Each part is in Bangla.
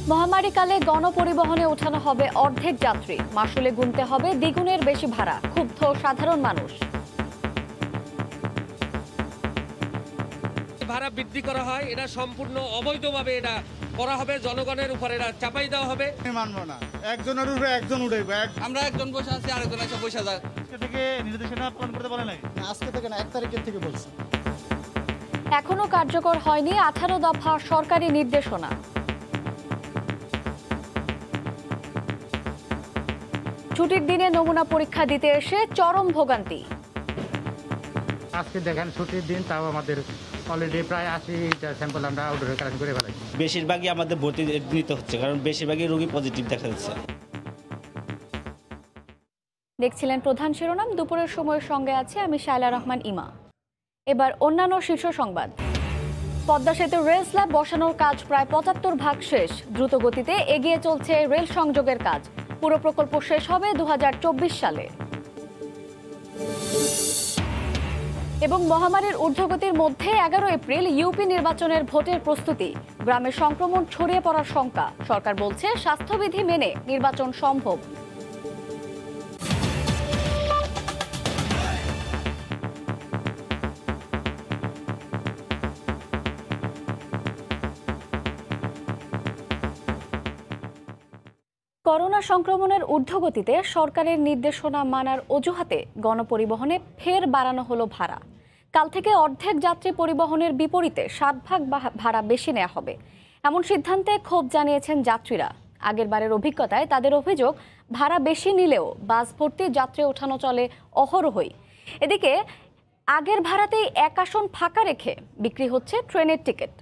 মহামারীকালে গণপরিবহনে ওঠানো হবে অর্ধেক যাত্রী, মাসুলে গুনতে হবে দ্বিগুণের বেশি ভাড়া। ক্ষুব্ধ সাধারণ মানুষ। ভাড়া বৃদ্ধি করা হয়, এটা সম্পূর্ণ অবৈধভাবে এটা করা হবে, জনগণের উপর এটা চাপাই দেওয়া হবে। মানবো না, একজনের উপরে একজন উঠাইবো। আমরা একজন বসে আছি, আরেকজন এসে বসে যায়। আজকে থেকে নির্দেশনা পালন করতে বলে নাই, আজকে থেকে না, 1 তারিখের থেকে বলছে। এখনো কার্যকর হয়নি 18 দফা সরকারি নির্দেশনা। ছুটির দিনে নমুনা পরীক্ষা দিতে এসে চরম ভোগান্তি। আজকে দেখেন ছুটির দিন, তাও আমাদের অলরেডি প্রায় 80টা স্যাম্পল আমরা আউটডোরে কালেক্ট করে ফেলাই। বেশিরভাগই আমাদের ভর্তি নিতে হচ্ছে, কারণ বেশিরভাগই রোগী পজিটিভ দেখা যাচ্ছে। দেখছিলেন প্রধান শিরোনাম, দুপুরের সময়ের সঙ্গে আছে আমি শায়লা রহমান ইমা। এবার অন্যান্য শীর্ষ সংবাদ। পদ্মা সেতু রেল স্ল্যাব বসানোর কাজ প্রায় 75% শেষ। দ্রুত গতিতে এগিয়ে চলছে রেল সংযোগের কাজ। পুরো প্রকল্প শেষ হবে 2024 সালে। এবং মহামারীর ঊর্ধ্বগতির মধ্যে 11 এপ্রিল ইউপি নির্বাচনের ভোটের প্রস্তুতি। গ্রামে সংক্রমণ ছড়িয়ে পড়ার শঙ্কা। সরকার বলছে স্বাস্থ্যবিধি মেনে নির্বাচন সম্ভব। করোনা সংক্রমণের ঊর্ধ্বগতিতে সরকারের নির্দেশনা মানার অজুহাতে গণপরিবহনে ফের বাড়ানো হলো ভাড়া। কাল থেকে অর্ধেক যাত্রী পরিবহনের বিপরীতে 60 ভাগ ভাড়া বেশি নেওয়া হবে। এমন সিদ্ধান্তে ক্ষোভ জানিয়েছেন যাত্রীরা। আগেরবারের অভিজ্ঞতায় তাদের অভিযোগ, ভাড়া বেশি নিলেও বাস ভর্তি যাত্রী ওঠানো চলে অহরহই। এদিকে আগের ভাড়াতেই এক আসন ফাঁকা রেখে বিক্রি হচ্ছে ট্রেনের টিকিট।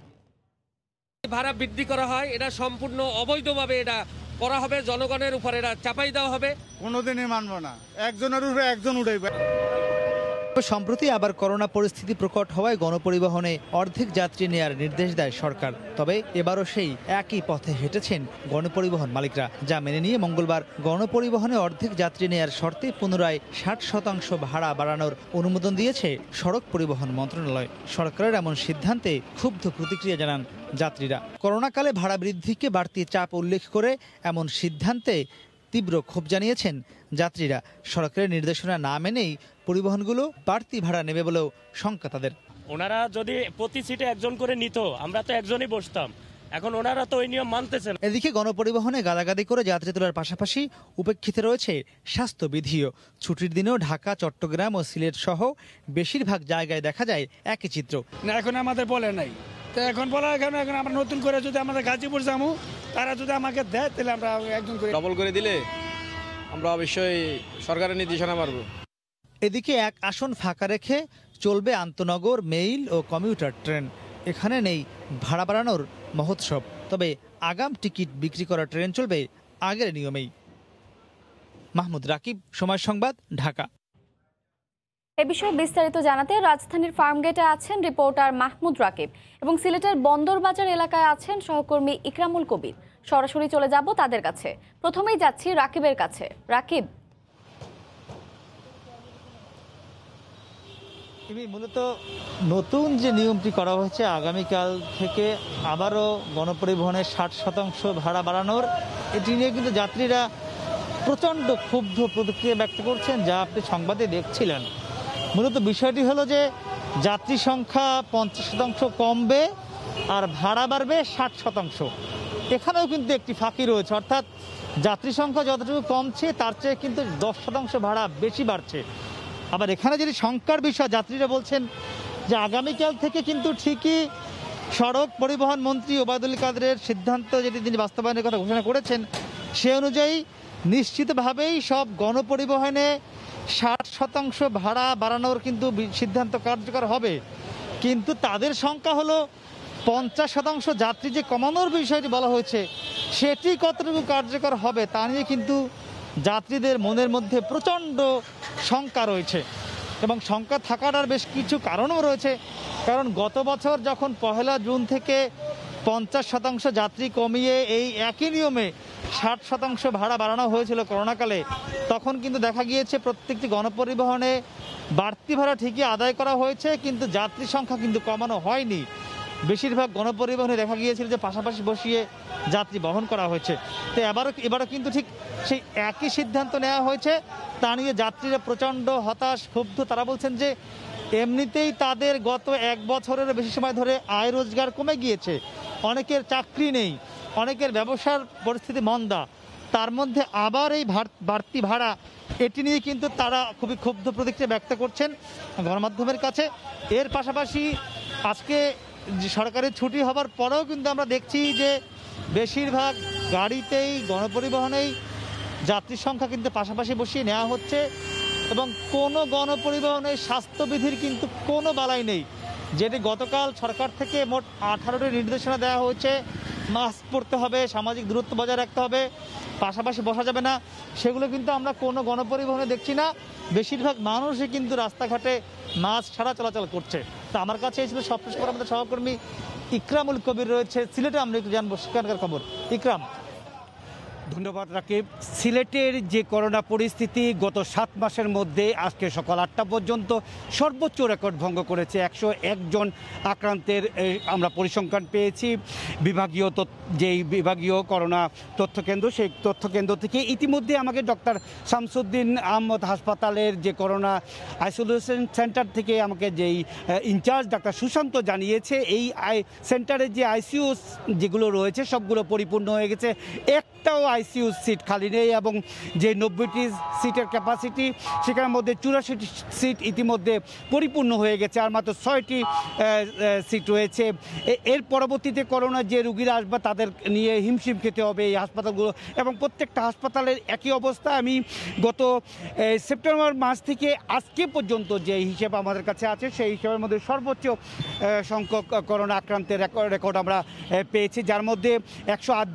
ভাড়া বৃদ্ধি করা হয়, এটা সম্পূর্ণ অবৈধভাবে এটা করা হবে, জনগণের উপর এটা চাপাই দেওয়া হবে। কোনোদিনই মানবো না, একজনের উপরে একজন উঠাইবো। সম্প্রতি আবার করোনা পরিস্থিতি প্রকট হওয়ায় গণপরিবহনে অর্ধেক যাত্রী নেয়ার নির্দেশ দেয় সরকার। তবে এবারও সেই একই পথে হেঁটেছেন গণপরিবহন মালিকরা, যা মেনে নিয়ে মঙ্গলবার গণপরিবহনে অর্ধেক যাত্রী নেয়ার শর্তে পুনরায় 60% ভাড়া বাড়ানোর অনুমোদন দিয়েছে সড়ক পরিবহন মন্ত্রণালয়। সরকারের এমন সিদ্ধান্তে ক্ষুব্ধ প্রতিক্রিয়া জানান যাত্রীরা। করোনাকালে ভাড়া বৃদ্ধিকে বাড়তি চাপ উল্লেখ করে এমন সিদ্ধান্তে তীব্র ক্ষোভ জানিয়েছেন যাত্রীরা। সরকারের নির্দেশনা না মেনেই পরিবহনগুলো বাড়তি ভাড়া নেবে বলেও শঙ্কা তাদের। ওনারা যদি প্রতি সিটে একজন করে নিত, আমরা তো একজনই বসতাম। এখন ওনারা তো ওই নিয়ম মানতেছেন। এদিকে গণপরিবহনে গাদাগাদি করে যাত্রী তোলার পাশাপাশি উপেক্ষিত রয়েছে স্বাস্থ্যবিধিও। ছুটির দিনেও ঢাকা, চট্টগ্রাম ও সিলেট সহ বেশিরভাগ জায়গায় দেখা যায় একই চিত্র। না, এখন আমাদের বলে নাই, তো এখন বলার কারণে এখন আমরা নতুন করে যদি আমাদের গাজীপুর যাবো, তারা যদি আমাকে দেয় তাহলে আমরা একজন করে ডবল করে দিলে আমরা অবশ্যই সরকারের নির্দেশনা মানব। এদিকে এক আসন ফাঁকা রেখে চলবে আন্তনগর, মেইল ও কমিউটার ট্রেন। এখানে নেই ভাড়া বাড়ানোর মহোৎসব। তবে আগাম টিকিট বিক্রি করা ট্রেন চলবে আগের নিয়মেই। মাহমুদ রাকিব, সময় সংবাদ, ঢাকা। এ বিষয়ে বিস্তারিত জানাতে রাজধানীর ফার্মগেটে আছেন রিপোর্টার মাহমুদ রাকিব এবং সিলেটের বন্দরবাজার এলাকায় আছেন সহকর্মী ইকরামুল কবির। সরাসরি চলে যাব তাদের কাছে। প্রথমেই যাচ্ছি রাকিবের কাছে। রাকিব, মূলত নতুন যে নিয়মটি করা হয়েছে, আগামীকাল থেকে আবারও গণপরিবহনের 60% ভাড়া বাড়ানোর, এটি নিয়ে কিন্তু যাত্রীরা প্রচণ্ড ক্ষুব্ধ প্রতিক্রিয়া ব্যক্ত করছেন, যা আপনি সংবাদে দেখছিলেন। মূলত বিষয়টি হলো যে যাত্রী সংখ্যা 50% কমবে আর ভাড়া বাড়বে 60%। এখানেও কিন্তু একটি ফাঁকি রয়েছে, অর্থাৎ যাত্রী সংখ্যা যতটুকু কমছে তার চেয়ে কিন্তু 10% ভাড়া বেশি বাড়ছে। আবার এখানে যদি শঙ্কার বিষয়, যাত্রীরা বলছেন যে আগামীকাল থেকে কিন্তু ঠিকই সড়ক পরিবহন মন্ত্রী ওবায়দুল কাদেরের সিদ্ধান্ত যেটি তিনি বাস্তবায়নের কথা ঘোষণা করেছেন, সে অনুযায়ী নিশ্চিতভাবেই সব গণপরিবহনে 60% ভাড়া বাড়ানোর কিন্তু সিদ্ধান্ত কার্যকর হবে। কিন্তু তাদের সংখ্যা হলো 50% যাত্রী যে কমানোর বিষয়টি বলা হয়েছে, সেটি কতটুকু কার্যকর হবে তা নিয়ে কিন্তু যাত্রীদের মনের মধ্যে প্রচণ্ড শঙ্কা রয়েছে। এবং শঙ্কা থাকার বেশ কিছু কারণও রয়েছে। কারণ গত বছর যখন 1 জুন থেকে 50% যাত্রী কমিয়ে এই একই নিয়মে 60% ভাড়া বাড়ানো হয়েছিল করোনাকালে, তখন কিন্তু দেখা গিয়েছে প্রত্যেকটি গণপরিবহনে বাড়তি ভাড়া ঠিকই আদায় করা হয়েছে, কিন্তু যাত্রী সংখ্যা কিন্তু কমানো হয়নি। বেশিরভাগ গণপরিবহনে দেখা গিয়েছিল যে পাশাপাশি বসিয়ে যাত্রী বহন করা হয়েছে। তো এবারও কিন্তু ঠিক সেই একই সিদ্ধান্ত নেওয়া হয়েছে। তা নিয়ে যাত্রীরা প্রচণ্ড হতাশ, ক্ষুব্ধ। তারা বলছেন যে এমনিতেই তাদের গত 1 বছরের বেশি সময় ধরে আয় রোজগার কমে গিয়েছে, অনেকের চাকরি নেই, অনেকের ব্যবসার পরিস্থিতি মন্দা, তার মধ্যে আবার এই বাড়তি ভাড়া, এটি নিয়ে কিন্তু তারা খুবই ক্ষুব্ধ প্রতিক্রিয়া ব্যক্ত করছেন গণমাধ্যমের কাছে। এর পাশাপাশি আজকে সরকারি ছুটি হবার পরেও কিন্তু আমরা দেখছি যে বেশিরভাগ গাড়িতেই, গণপরিবহনেই যাত্রীর সংখ্যা কিন্তু পাশাপাশি বসিয়ে নেওয়া হচ্ছে এবং কোনো গণপরিবহনের স্বাস্থ্যবিধির কিন্তু কোনো বালাই নেই। যেটি গতকাল সরকার থেকে মোট 18টি নির্দেশনা দেওয়া হয়েছে, মাস্ক পরতে হবে, সামাজিক দূরত্ব বজায় রাখতে হবে, পাশাপাশি বসা যাবে না, সেগুলো কিন্তু আমরা কোনো গণপরিবহনে দেখছি না। বেশিরভাগ মানুষই কিন্তু রাস্তাঘাটে মাস্ক ছাড়া চলাচল করছে। তা আমার কাছে এই ছিল সবশেষ খবর। আমাদের সহকর্মী ইকরামুল কবির রয়েছে সিলেটে, আমরা একটু জানবো সেখানকার খবর। ইকরাম। ধন্যবাদ রাকিব। সিলেটের যে করোনা পরিস্থিতি গত 7 মাসের মধ্যে আজকে সকাল 8টা পর্যন্ত সর্বোচ্চ রেকর্ড ভঙ্গ করেছে। 101 জন আক্রান্তের আমরা পরিসংখ্যান পেয়েছি যেই বিভাগীয় করোনা তথ্যকেন্দ্র, সেই তথ্যকেন্দ্র থেকে। ইতিমধ্যে আমাকে ডক্টর শামসুদ্দিন আহমদ হাসপাতালের যে করোনা আইসোলেশন সেন্টার থেকে আমাকে যেই ইনচার্জ ডাক্তার সুশান্ত জানিয়েছে, এই সেন্টারে যে আইসিইউ যেগুলো রয়েছে সবগুলো পরিপূর্ণ হয়ে গেছে, একটাও আইসিইউ সিট খালি নেই এবং যে 90টি সিটের ক্যাপাসিটি সেখানের মধ্যে 84টি সিট ইতিমধ্যে পরিপূর্ণ হয়ে গেছে, আর মাত্র 6টি সিট রয়েছে। এর পরবর্তীতে করোনা যে রুগীরা আসবে তাদের নিয়ে হিমশিম খেতে হবে এই হাসপাতালগুলো, এবং প্রত্যেকটা হাসপাতালের একই অবস্থা। আমি গত সেপ্টেম্বর মাস থেকে আজকে পর্যন্ত যে হিসেব আমাদের কাছে আছে সেই হিসেবের মধ্যে সর্বোচ্চ সংখ্যক করোনা আক্রান্তের রেকর্ড আমরা পেয়েছি, যার মধ্যে 108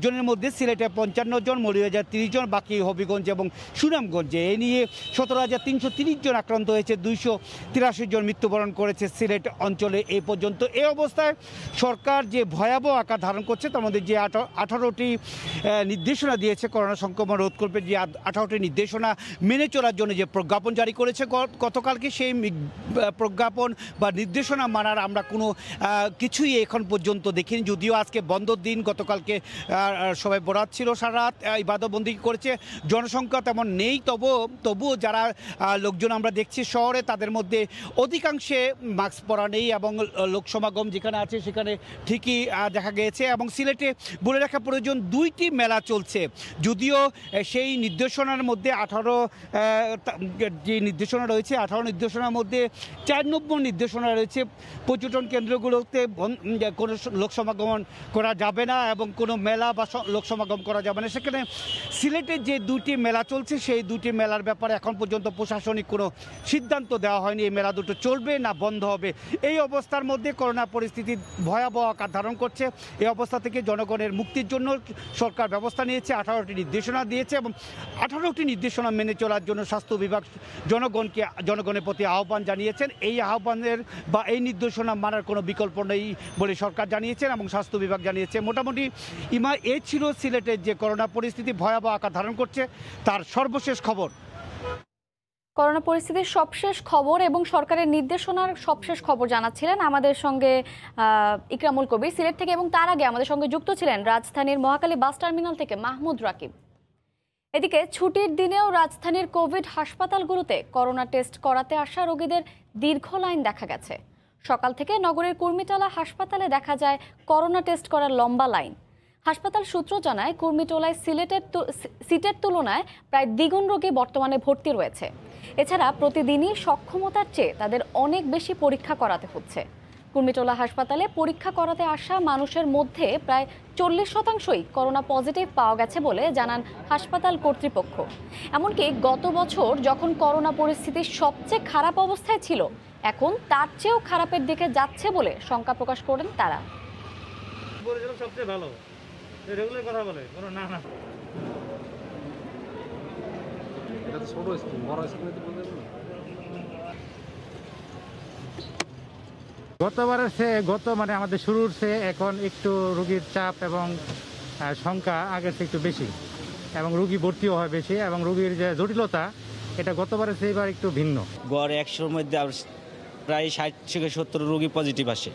জনের মধ্যে সিলেটে 55 জন, মৌলভীবাজার 30 জন, বাকি হবিগঞ্জ এবং সুনামগঞ্জে। এ নিয়ে 17,330 জন আক্রান্ত হয়েছে, 283 জন মৃত্যুবরণ করেছে সিলেট অঞ্চলে এই পর্যন্ত। এই অবস্থায় সরকার যে ভয়াবহ আকার ধারণ করছে, তার মধ্যে যে 18টি নির্দেশনা দিয়েছে করোনা সংক্রমণ রোধ করবে, যে 18টি নির্দেশনা মেনে চলার জন্য যে প্রজ্ঞাপন জারি করেছে গতকালকে, সেই প্রজ্ঞাপন বা নির্দেশনা মানার আমরা কোনো কিছুই এখন পর্যন্ত দেখিনি। যদিও আজকে বন্ধর দিন, গতকালকে সবাই বরাত ছিল, সারা রাত ইবাদতবন্দি করেছে, জনসংখ্যা তেমন নেই, তবুও যারা লোকজন আমরা দেখছি শহরে তাদের মধ্যে অধিকাংশে মাস্ক পরা নেই এবং লোক সমাগম যেখানে আছে সেখানে ঠিকই দেখা গিয়েছে। এবং সিলেটে বলে রাখা প্রয়োজন, 2টি মেলা চলছে, যদিও সেই নির্দেশনার মধ্যে 18 যে নির্দেশনা রয়েছে, 18 নির্দেশনার মধ্যে 4 নম্বর নির্দেশনা রয়েছে, পর্যটন কেন্দ্রগুলোতে কোনো লোক সমাগম করা যাবে না এবং কোনো মেলা বা লোক সমাগম করা যাবে না। সেখানে সিলেটে যে 2টি মেলা চলছে সেই 2টি মেলার ব্যাপারে এখন পর্যন্ত প্রশাসনিক কোনো সিদ্ধান্ত দেওয়া হয়নি, এই মেলা দুটো চলবে না বন্ধ হবে। এই অবস্থার মধ্যে করোনা পরিস্থিতি ভয়াবহ আকার ধারণ করছে। এই অবস্থা থেকে জনগণের মুক্তির জন্য সরকার ব্যবস্থা নিয়েছে, 18টি নির্দেশনা দিয়েছে এবং 18টি নির্দেশনা মেনে চলার জন্য স্বাস্থ্য বিভাগ জনগণের প্রতি আহ্বান জানিয়েছেন। এই আহ্বানের বা এই নির্দেশনা মানার কোনো বিকল্প নেই বলে সরকার জানিয়েছেন এবং স্বাস্থ্য বিভাগ জানিয়েছে। মোটামুটি এই ছিল সিলেটের যে করোনা পরিস্থিতি ভয়াবহ আকার ধারণ করছে তার সর্বশেষ খবর। করোনা পরিস্থিতির সবশেষ খবর এবং সরকারের নির্দেশনার সবশেষ খবর জানাচ্ছিলেন আমাদের সঙ্গে ইকরামুল কবির সিলেট থেকে, এবং তার আগে আমাদের সঙ্গে যুক্ত ছিলেন রাজধানীর মহাখালী বাস টার্মিনাল থেকে মাহমুদ রাকিব। এদিকে ছুটির দিনেও রাজধানীর কোভিড হাসপাতালগুলোতে করোনা টেস্ট করাতে আসা রোগীদের দীর্ঘ লাইন দেখা গেছে। সকাল থেকে নগরের কুর্মিটোলা হাসপাতালে দেখা যায় করোনা টেস্ট করার লম্বা লাইন। হাসপাতাল সূত্র জানায়, কুর্মিটোলায় সিটের তুলনায় প্রায় দ্বিগুণ রোগী বর্তমানে ভর্তি রয়েছে। এছাড়া প্রতিদিনই সক্ষমতার চেয়ে তাদের অনেক বেশি পরীক্ষা করাতে হচ্ছে। কুর্মিটোলা হাসপাতালে পরীক্ষা করাতে আসা মানুষের মধ্যে প্রায় 40%ই করোনা পজিটিভ পাওয়া গেছে বলে জানান হাসপাতাল কর্তৃপক্ষ। এমনকি গত বছর যখন করোনা পরিস্থিতি সবচেয়ে খারাপ অবস্থায় ছিল, এখন তার চেয়েও খারাপের দিকে যাচ্ছে বলে শঙ্কা প্রকাশ করেন তারা। সবচেয়ে ভালো রেগুলার কথা বলে কোনো না না, এটা তো ছোট স্কুল, বড় স্কুলে তো বলতে পারবো না। গতবারের মানে আমাদের শুরুর চেয়ে এখন একটু রোগীর চাপ এবং সংখ্যা আগের চেয়ে একটু বেশি এবং রোগী ভর্তিও হয় বেশি এবং রোগীর যে জটিলতা এটা গতবারের চেয়ে এবার একটু ভিন্ন। গড় 100-র মধ্যে প্রায় 60 থেকে 70 রোগী পজিটিভ আসে।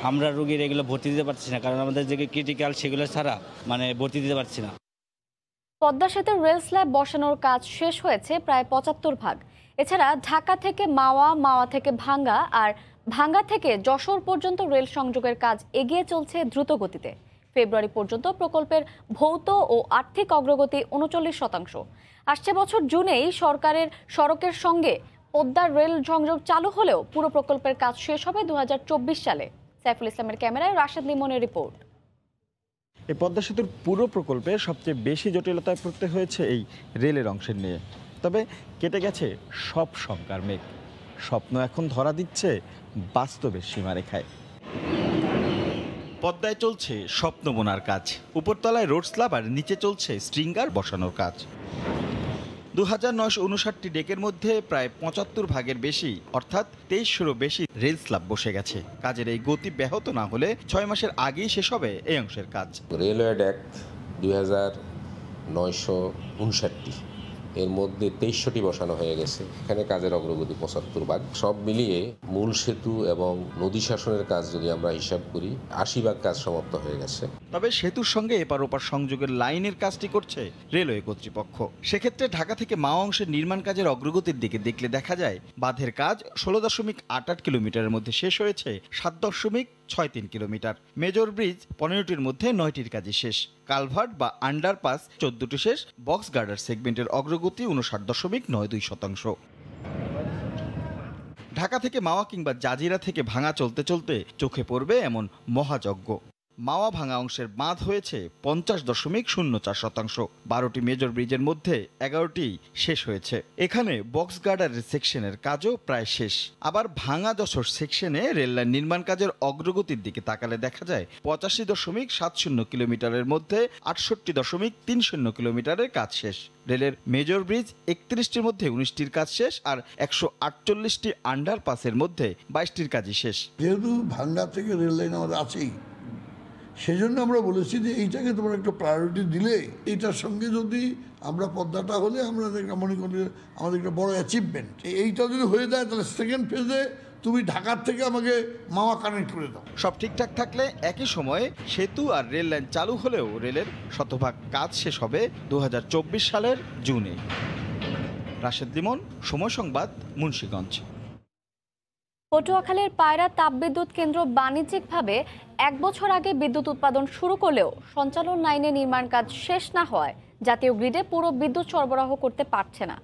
আমরা রোগীর এগুলো ভর্তি দিতে পারছি না, কারণ আমাদের যে ক্রিটিক্যাল সেগুলো ছাড়া ভর্তি দিতে পারছি না। পদ্মা সেতুর রেল স্ল্যাব বসানোর কাজ শেষ হয়েছে প্রায় 75%। এছাড়া ঢাকা থেকে মাওয়া, মাওয়া থেকে ভাঙ্গা আর ভাঙ্গা থেকে যশোর পর্যন্ত রেল সংযোগের কাজ এগিয়ে চলছে দ্রুত গতিতে। ফেব্রুয়ারি পর্যন্ত প্রকল্পের ভৌত ও আর্থিক অগ্রগতি 39%। আসছে বছর জুনেই সরকারের সড়কের সঙ্গে পদ্মার রেল সংযোগ চালু হলেও পুরো প্রকল্পের কাজ শেষ হবে 2024 সালে। সাইফুল ইসলামের ক্যামেরায় রাশেদ লিমনের রিপোর্ট। এই পদ্মা সেতুর পুরো প্রকল্পে সবচেয়ে বেশি জটিলতায় পড়তে হয়েছে এই রেলের অংশের নিয়ে। তবে কেটে গেছে সব শঙ্কার মেঘ, স্বপ্ন এখন ধরা দিচ্ছে বাস্তবের সীমারেখায়। পদ্মায় চলছে স্বপ্ন বোনার কাজ, উপরতলায় রোড স্ল্যাব আর নিচে চলছে স্ট্রিঙ্গার বসানোর কাজ। 2959টি ডেকের মধ্যে প্রায় 75 ভাগের বেশি অর্থাৎ 2300-এরও বেশি রেল স্ল্যাব বসে গেছে। কাজের এই গতি ব্যাহত না হলে 6 মাসের আগেই শেষ হবে এই অংশের কাজ। রেলওয়ে ডেক 2959, এর মধ্যে 2300টি বসানো হয়ে গেছে। এখানে কাজের অগ্রগতি 75 ভাগ। সব মিলিয়ে মূল সেতু এবং নদী শাসনের কাজ যদি আমরা হিসাব করি 80 ভাগ কাজ সমাপ্ত হয়ে গেছে। তবে সেতুর সঙ্গে এপার ওপার সংযোগের লাইনের কাজটি করছে রেলওয়ে কর্তৃপক্ষ। সেক্ষেত্রে ঢাকা থেকে মাওয়া অংশের নির্মাণ কাজের অগ্রগতির দিকে দেখলে দেখা যায় বাঁধের কাজ 16.88 কিলোমিটারের মধ্যে শেষ হয়েছে 7.63 কিলোমিটার। মেজর ব্রিজ 15টির মধ্যে 9টির কাজই শেষ। কালভার্ট বা আন্ডারপাস 14টি শেষ। বক্স গার্ডার সেগমেন্টের অগ্রগতি 59.92%। ঢাকা থেকে মাওয়া কিংবা জাজিরা থেকে ভাঙা চলতে চলতে চোখে পড়বে এমন মহাযজ্ঞ। মাওয়া ভাঙা অংশের বাঁধ হয়েছে 50.04%। 12টি মেজর ব্রিজের মধ্যে 11টি শেষ হয়েছে। এখানে বক্স গার্ডারের সেকশনের কাজও প্রায় শেষ। আবার ভাঙা যশোর সেকশনে রেললাইন নির্মাণ কাজের অগ্রগতির দিকে তাকালে দেখা যায় 85.70 কিলোমিটারের মধ্যে 68.30 কিলোমিটারের কাজ শেষ। রেলের মেজর ব্রিজ 31টির মধ্যে 19টির কাজ শেষ আর 148টি আন্ডারপাসের মধ্যে 22টির কাজই শেষ। যেহেতু ভাঙ্গা থেকে রেল লাইন আমাদের আছেই, সেজন্য আমরা বলেছি যে এইটাকে তোমরা একটু প্রায়োরিটি দিলে, এইটার সঙ্গে যদি আমরা পদ্মাটা হলে আমরা মনে করি আমাদের একটা বড় অ্যাচিভমেন্ট। এইটা যদি হয়ে যায় তাহলে সেকেন্ড ফেজে তুমি ঢাকার থেকে আমাকে মাওয়া কানেক্ট করে দাও। সব ঠিকঠাক থাকলে একই সময়ে সেতু আর রেল লাইন চালু হলেও রেলের শতভাগ কাজ শেষ হবে 2024 সালের জুনে। রাশেদ লিমন, সময় সংবাদ, মুন্সিগঞ্জ। পটুয়াখালীর পায়রা তাপবিদ্যুৎ কেন্দ্র বাণিজ্যিকভাবে 1 বছর আগে বিদ্যুৎ উৎপাদন শুরু করলেও সঞ্চালন লাইনে নির্মাণ কাজ শেষ না হওয়ায় জাতীয় গ্রিডে পুরো বিদ্যুৎ সরবরাহ করতে পারছে না।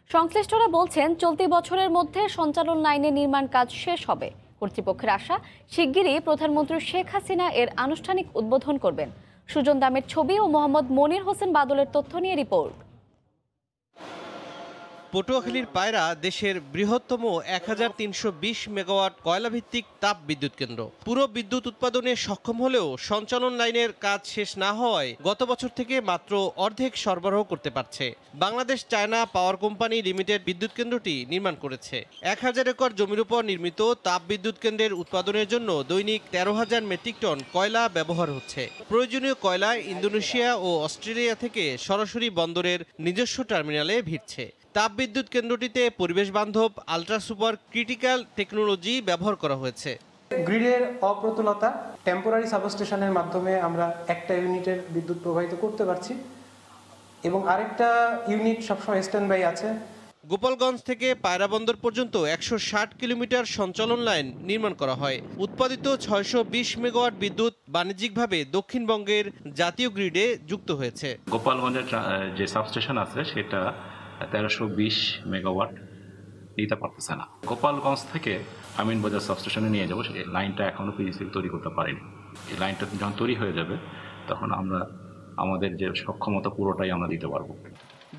সংশ্লিষ্টরা বলছেন চলতি বছরের মধ্যে সঞ্চালন লাইনে নির্মাণ কাজ শেষ হবে। কর্তৃপক্ষের আশা শিগগিরই প্রধানমন্ত্রী শেখ হাসিনা এর আনুষ্ঠানিক উদ্বোধন করবেন। সুজন দামের ছবি ও মোহাম্মদ মনির হোসেন বাদলের তথ্য নিয়ে রিপোর্ট। পটুয়াখালীর পায়রা দেশের বৃহত্তম 1320 মেগাওয়াট কয়লাভিত্তিক তাপ বিদ্যুৎ কেন্দ্র। পুরো বিদ্যুৎ উৎপাদনে সক্ষম হলেও সঞ্চালন লাইনের কাজ শেষ না হওয়ায় গত বছর থেকে মাত্র অর্ধেক সরবরাহ করতে পারছে। বাংলাদেশ চায়না পাওয়ার কোম্পানি লিমিটেড বিদ্যুৎ কেন্দ্রটি নির্মাণ করেছে। 1000 একর জমির উপর নির্মিত তাপ বিদ্যুৎ কেন্দ্রের উৎপাদনের জন্য দৈনিক 13,000 মেট্রিক টন কয়লা ব্যবহার হচ্ছে। প্রয়োজনীয় কয়লা ইন্দোনেশিয়া ও অস্ট্রেলিয়া থেকে সরাসরি বন্দরের নিজস্ব টার্মিনালে ভিড়ছে। তাপবিদ্যুৎ কেন্দ্রটিতে পরিবেশ বান্ধব আলট্রা সুপার ক্রিটিক্যাল টেকনোলজি ব্যবহার করা হয়েছে। গ্রিডের অপ্রতুলতা, টেম্পোরারি সাবস্টেশনের মাধ্যমে আমরা একটা ইউনিটের বিদ্যুৎ প্রবাহিত করতে পারছি এবং আরেকটা ইউনিট সবসময় স্ট্যান্ড বাই আছে। গোপালগঞ্জ থেকে পায়রা বন্দর পর্যন্ত 160 কিলোমিটার সঞ্চালন লাইন নির্মাণ করা হয়। উৎপাদিত 620 মেগাওয়াট বিদ্যুৎ বাণিজ্যিকভাবে দক্ষিণবঙ্গের জাতীয় গ্রিডে যুক্ত হয়েছে। গোপালগঞ্জের যে সাবস্টেশন আছে সেটা 1320 মেগাওয়াট দিতে পারতেছে না। গোপালগঞ্জ থেকে আমিনবাজার সাবস্টেশনে নিয়ে যাবো, সেই লাইনটা এখনও পিজিসি তৈরি করতে পারিনি। এই লাইনটা যখন তৈরি হয়ে যাবে তখন আমরা আমাদের যে সক্ষমতা পুরোটাই আমরা দিতে পারবো।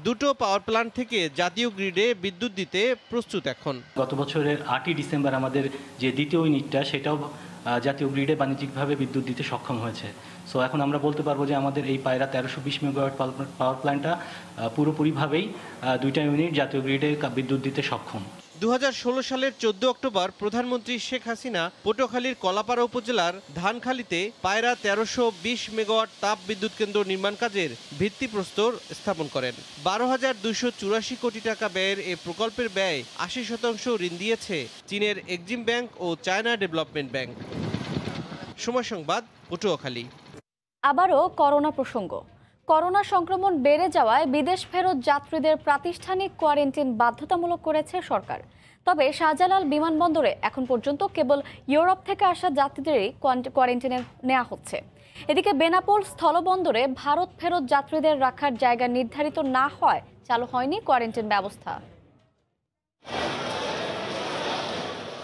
দুটো পাওয়ার প্ল্যান্ট থেকে জাতীয় গ্রিডে বিদ্যুৎ দিতে প্রস্তুত এখন। গত বছরের 8ই ডিসেম্বর আমাদের যে দ্বিতীয় ইউনিটটা সেটাও জাতীয় গ্রিডে বাণিজ্যিকভাবে বিদ্যুৎ দিতে সক্ষম হয়েছে। সো এখন আমরা বলতে পারবো যে আমাদের এই পায়রা 1320 মেগাওয়াট পাওয়ার প্ল্যান্টটা পুরোপুরিভাবেই 2টা ইউনিট জাতীয় গ্রিডে বিদ্যুৎ দিতে সক্ষম। 2016 সালের 14 অক্টোবর প্রধানমন্ত্রী শেখ হাসিনা পটুয়াখালীর কলাপাড়া উপজেলার ধানখালীতে পায়রা 1320 মেগাওয়াট তাপ বিদ্যুৎ কেন্দ্র নির্মাণ কাজের ভিত্তিপ্রস্তর স্থাপন করেন। 12,284 কোটি টাকা ব্যয়ের এ প্রকল্পের ব্যয় 80% ঋণ দিয়েছে চীনের এক্সিম ব্যাংক ও চায়না ডেভেলপমেন্ট ব্যাংক। সময় সংবাদ, পটুয়াখালী। আবারও করোনা প্রসঙ্গ। করোনা সংক্রমণ বেড়ে যাওয়ায় বিদেশ ফেরত যাত্রীদের প্রাতিষ্ঠানিক কোয়ারেন্টাইন বাধ্যতামূলক করেছে সরকার। তবে শাহজালাল বিমানবন্দরে এখন পর্যন্ত কেবল ইউরোপ থেকে আসা যাত্রীদেরই কোয়ারেন্টাইনে নেওয়া হচ্ছে। এদিকে বেনাপোল স্থলবন্দরে ভারত ফেরত যাত্রীদের রাখার জায়গা নির্ধারিত না হয় চালু হয়নি কোয়ারেন্টাইন ব্যবস্থা।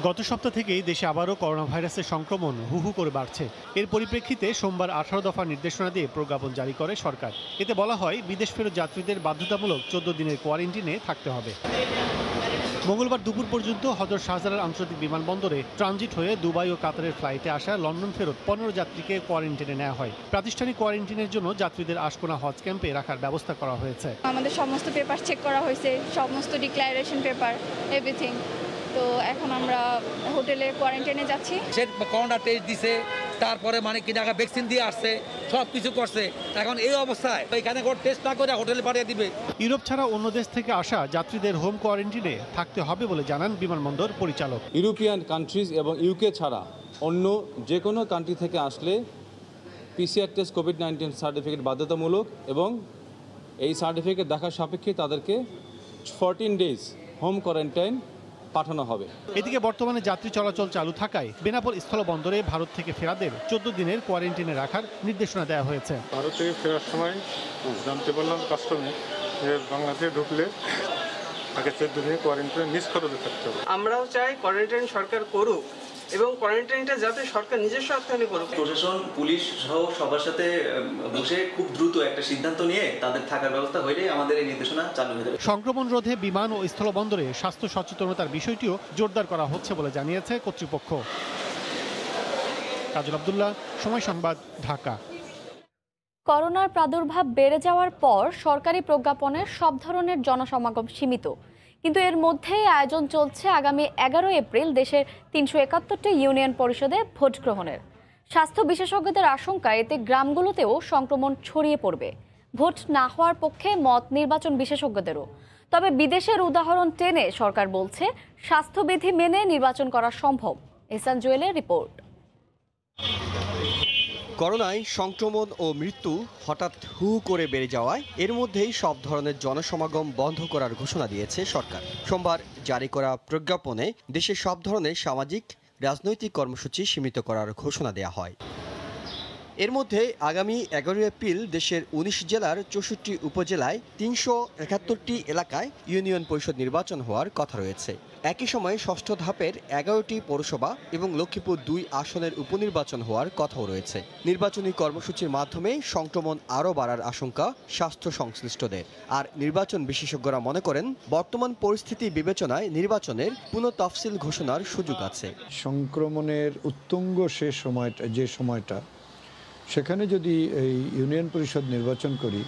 গত সপ্তাহ থেকেই দেশে আবারও করোনা ভাইরাসের সংক্রমণ হু করে বাড়ছে। এর পরিপ্রেক্ষিতে সোমবার 18 দফা নির্দেশনা দিয়ে প্রজ্ঞাপন জারি করে সরকার। এতে বলা হয় বিদেশ ফেরত যাত্রীদের বাধ্যতামূলক 14 দিনের কোয়ারেন্টিনে থাকতে হবে। মঙ্গলবার দুপুর পর্যন্ত হযরত শাহজালাল আন্তর্জাতিক বিমানবন্দরে ট্রানজিট হয়ে দুবাই ও কাতারের ফ্লাইটে আসা লন্ডন ফেরত 15 যাত্রীকে কোয়ারেন্টিনে নেওয়া হয়। প্রাতিষ্ঠানিক কোয়ারেন্টিনের জন্য যাত্রীদের আশকোনা হজ ক্যাম্পে রাখার ব্যবস্থা করা হয়েছে। আমাদের সমস্ত পেপার চেক করা হয়েছে, সমস্ত ডিক্লারেশন পেপার, এভরিথিং। তো এখন আমরা হোটেলে কোয়ারেন্টাইনে যাচ্ছি। সে করোনা টেস্ট দিছে, তারপরে মানে কি জায়গা ভ্যাকসিন দিয়ে আসছে, সব কিছু করছে। এখন এই অবস্থায় এখানে টেস্ট না করে হোটেলে পাঠিয়ে দিবে। ইউরোপ ছাড়া অন্য দেশ থেকে আসা যাত্রীদের হোম কোয়ারেন্টিনে থাকতে হবে বলে জানান বিমানবন্দর পরিচালক। ইউরোপিয়ান কান্ট্রিজ এবং ইউকে ছাড়া অন্য যে কোনো কান্ট্রি থেকে আসলে পিসিআর টেস্ট কোভিড-19 সার্টিফিকেট বাধ্যতামূলক এবং এই সার্টিফিকেট দেখার সাপেক্ষে তাদেরকে 14 ডেজ হোম কোয়ারেন্টাইন পাঠানো হবে। এদিকে বর্তমানে যাত্রী চলাচল চালু থাকায় বেনাপোল স্থলবন্দরে ভারত থেকে ফেরাদের 14 দিনের কোয়ারেন্টিনে রাখার নির্দেশনা দেওয়া হয়েছে। ভারত থেকে ফেরার সময় জানতে পারলাম কাস্টমে যে বাংলাদেশে ঢুকলে তাকে 14 দিনের কোয়ারেন্টাইনে নিষ্করণে থাকতে হবে। আমরাও চাই কোয়ারেন্টাইন সরকার করুক এবং কোয়ারেন্টাইনটা যাতে সরকার নিজস্ব অর্থায়নে করুক। প্রশাসন, পুলিশ সহ সবার সাথে বসে খুব দ্রুত একটা সিদ্ধান্ত নিয়ে তাদের থাকার ব্যবস্থা হইলে আমাদের এই নির্দেশনা চালু হয়ে যাবে। সংক্রমণ রোধে বিমান ও স্থলবন্দরে স্বাস্থ্য সচেতনতার বিষয়টিও জোরদার করা হচ্ছে বলে জানিয়েছে কর্তৃপক্ষ। কাজল আব্দুল্লাহ, সময় সংবাদ, ঢাকা। করোনার প্রাদুর্ভাব বেড়ে যাওয়ার পর সরকারি প্রজ্ঞাপনের সব ধরনের জনসমাগম সীমিত, কিন্তু এর মধ্যেই আয়োজন চলছে আগামী 11 এপ্রিল দেশের 371টি ইউনিয়ন পরিষদে ভোট গ্রহণের। স্বাস্থ্য বিশেষজ্ঞদের আশঙ্কা এতে গ্রামগুলোতেও সংক্রমণ ছড়িয়ে পড়বে। ভোট না হওয়ার পক্ষে মত নির্বাচন বিশেষজ্ঞদেরও। তবে বিদেশের উদাহরণ টেনে সরকার বলছে স্বাস্থ্যবিধি মেনে নির্বাচন করা সম্ভব। এহসান জুয়েলের রিপোর্ট। করোনায় সংক্রমণ ও মৃত্যু হঠাৎ হু করে বেড়ে যাওয়ায় এর মধ্যেই সব ধরনের জনসমাগম বন্ধ করার ঘোষণা দিয়েছে সরকার। সোমবার জারি করা প্রজ্ঞাপনে দেশের সব ধরনের সামাজিক রাজনৈতিক কর্মসূচি সীমিত করার ঘোষণা দেওয়া হয়। এর মধ্যে আগামী 11 এপ্রিল দেশের 19 জেলার 64 উপজেলায় 371টি এলাকায় ইউনিয়ন পরিষদ নির্বাচন হওয়ার কথা রয়েছে। একই সময়ে ষষ্ঠ ধাপের 11টি পৌরসভা এবং লক্ষ্মীপুর 2 আসনের উপনির্বাচন হওয়ার কথাও রয়েছে। নির্বাচনী কর্মসূচির মাধ্যমে সংক্রমণ আরও বাড়ার আশঙ্কা স্বাস্থ্য সংশ্লিষ্টদের। আর নির্বাচন বিশেষজ্ঞরা মনে করেন বর্তমান পরিস্থিতি বিবেচনায় নির্বাচনের পুনঃতফসিল ঘোষণার সুযোগ আছে। সংক্রমণের উত্তুঙ্গ যে সময়টা সেখানে যদি এই ইউনিয়ন পরিষদ নির্বাচন করি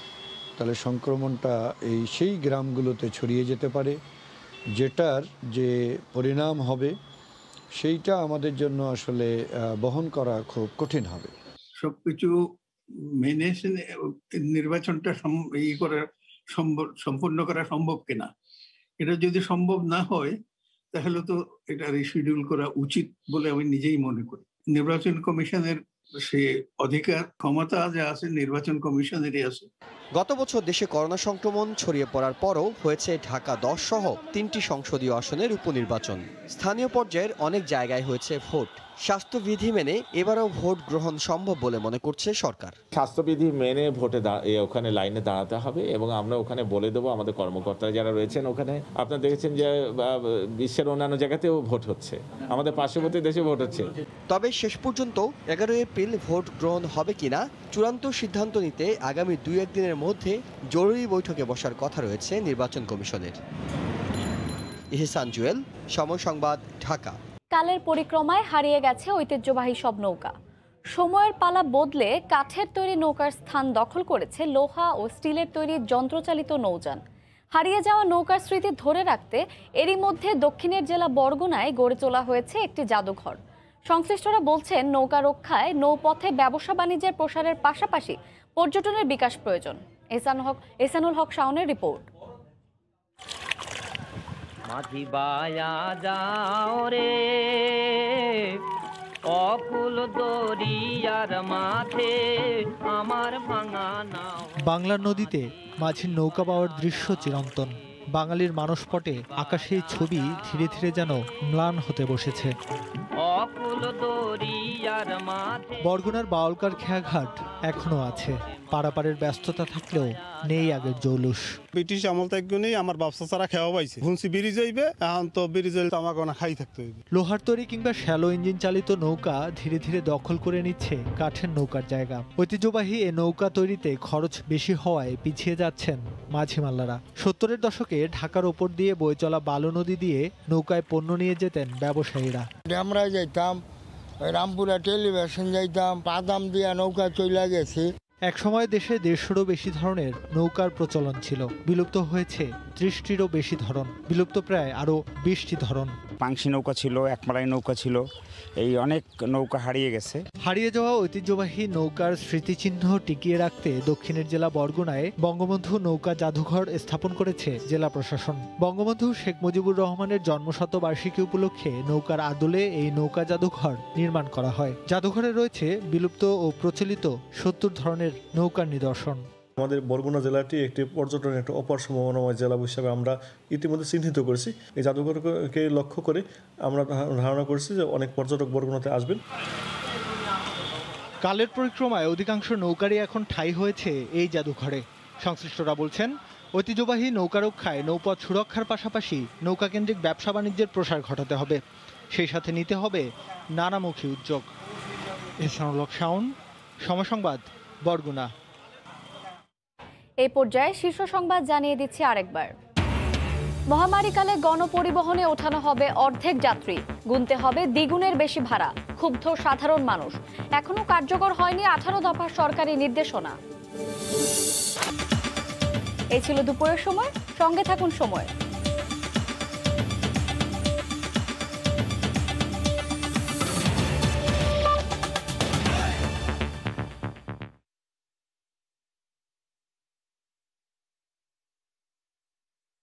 তাহলে সংক্রমণটা সেই গ্রামগুলোতে ছড়িয়ে যেতে পারে, যেটার যে পরিণাম হবে সেইটা আমাদের জন্য আসলে বহন করা খুব কঠিন হবে। সবকিছু মেনে নির্বাচনটা সম্পূর্ণ করা সম্ভব কিনা, এটা যদি সম্ভব না হয় তাহলে তো এটা রিশিডিউল করা উচিত বলে আমি নিজেই মনে করি। নির্বাচন কমিশনের সে অধিকার ক্ষমতা যা আছে নির্বাচন কমিশনেরই আছে। গত বছর দেশে করোনা সংক্রমণ ছড়িয়ে পড়ার পরও হয়েছে ঢাকা 10 সহ 3টি সংসদীয় আসনের উপনির্বাচন। স্থানীয় পর্যায়ের অনেক জায়গায় হয়েছে ভোট। স্বাস্থ্যবিধি মেনে এবারও ভোট গ্রহণ সম্ভব বলে মনে করছে সরকার। স্বাস্থ্যবিধি মেনে ভোটে ওখানে লাইনে দাঁড়াতে হবে এবং আমরা ওখানে বলে দেবো আমাদের কর্মকর্তারা যারা রয়েছেন ওখানে। আপনারা দেখেছেন যে বিশ্বের অন্যান্য জায়গাতেও ভোট হচ্ছে, আমাদের পার্শ্ববর্তী দেশে ভোট হচ্ছে। তবে শেষ পর্যন্ত 11 এপ্রিল ভোট গ্রহণ হবে কিনা চূড়ান্ত সিদ্ধান্ত নিতে আগামী 2-1 দিনের মধ্যে জরুরি বৈঠকে বসার কথা রয়েছে নির্বাচন কমিশনের। এহসান জুয়েল, সময় সংবাদ, ঢাকা। কালের পরিক্রমায় হারিয়ে গেছে ঐতিহ্যবাহী সব নৌকা। সময়ের পালা বদলে কাঠের তৈরি নৌকার স্থান দখল করেছে লোহা ও স্টিলের তৈরি যন্ত্রচালিত নৌযান। হারিয়ে যাওয়া নৌকার স্মৃতি ধরে রাখতে এরই মধ্যে দক্ষিণের জেলা বরগুনায় গড়ে তোলা হয়েছে একটি জাদুঘর। সংশ্লিষ্টরা বলছেন, নৌকা রক্ষায় নৌপথে ব্যবসা বাণিজ্যের প্রসারের পাশাপাশি পর্যটনের বিকাশ প্রয়োজন। এহসানুল হক শাওনের রিপোর্ট। মাঝি বায়া যাও রে অকুল দরিয়ার মাঠে আমার ভাঙা নাও। বাংলা নদীতে মাঝির নৌকা পাওয়ার দৃশ্য চিরন্তন। বাঙালির মানসপটে আকাশের ছবি ধীরে ধীরে যেন ম্লান হতে বসেছে। বরগুনার বাউলকার খেয়াঘাট এখনো আছে, পারাপারের ব্যস্ততা থাকলেও নেই আগের জৌলুস। ব্রিটিশ আমল থেকে আমার ব্যবসা ছাড়া খাওয়া পাইছে, হুঁসি ব্রিজ হইবে, এখন তো ব্রিজ হইলে আমাকে খাই থাকতে হইবে। লোহার তৈরি কিংবা শ্যালো ইঞ্জিন চালিত নৌকা ধীরে ধীরে দখল করে নিচ্ছে কাঠের নৌকার জায়গা। ঐতিহ্যবাহী এ নৌকা তৈরিতে খরচ বেশি হওয়ায় পিছিয়ে যাচ্ছেন মাঝিমাল্লারা। 70-এর দশকে ঢাকার ওপর দিয়ে বয়ে চলা বালু নদী দিয়ে নৌকায় পণ্য নিয়ে যেতেন ব্যবসায়ীরা। আমরা যাইতাম রামপুরা টেলিভিশন যাইতাম, বাদাম দিয়া নৌকা চলে গেছে। একসময় দেশে 150-ও বেশি ধরনের নৌকার প্রচলন ছিল, বিলুপ্ত হয়েছে 30-টিরও বেশি ধরন, বিলুপ্ত প্রায় আরও 20টি ধরন। পাংশি নৌকা ছিল, একমালাই নৌকা ছিল, এই অনেক নৌকা হারিয়ে গেছে। হারিয়ে যাওয়া ঐতিহ্যবাহী নৌকার স্মৃতিচিহ্ন টিকিয়ে রাখতে দক্ষিণের জেলা বরগুনায় বঙ্গবন্ধু নৌকা জাদুঘর স্থাপন করেছে জেলা প্রশাসন। বঙ্গবন্ধু শেখ মুজিবুর রহমানের জন্মশতবার্ষিকী উপলক্ষে নৌকার আদলে এই নৌকা জাদুঘর নির্মাণ করা হয়। জাদুঘরে রয়েছে বিলুপ্ত ও প্রচলিত 70 ধরনের নৌকার নিদর্শন। আমাদের বরগুনা জেলাটি একটি পর্যটনের একটা অপার সম্ভাবনাময় জেলা হিসাবে আমরা ইতিমধ্যে চিহ্নিত করেছি। এই জাদুঘরকে লক্ষ্য করে আমরা ধারণা করছি যে অনেক পর্যটক বরগুনাতে আসবেন। কালের পরিক্রমায় অধিকাংশ নৌকারই এখন ঠাঁই হয়েছে এই জাদুঘরে। সংশ্লিষ্টরা বলছেন, ঐতিহ্যবাহী নৌকা রক্ষায় নৌপথ সুরক্ষার পাশাপাশি নৌকাকেন্দ্রিক ব্যবসা বাণিজ্যের প্রসার ঘটাতে হবে, সেই সাথে নিতে হবে নানামুখী উদ্যোগ। এহসানুল হক শাওন, সময় সংবাদ, বরগুনা। এই পর্যায়ে শীর্ষ সংবাদ জানিয়ে দিচ্ছি আরেকবার। মহামারীকালে গণপরিবহনে ওঠানো হবে অর্ধেক যাত্রী, গুনতে হবে দ্বিগুণের বেশি ভাড়া। ক্ষুব্ধ সাধারণ মানুষ। এখনো কার্যকর হয়নি 18 দফার সরকারি নির্দেশনা। এই ছিল দুপুরের সময়, সঙ্গে থাকুন সময়।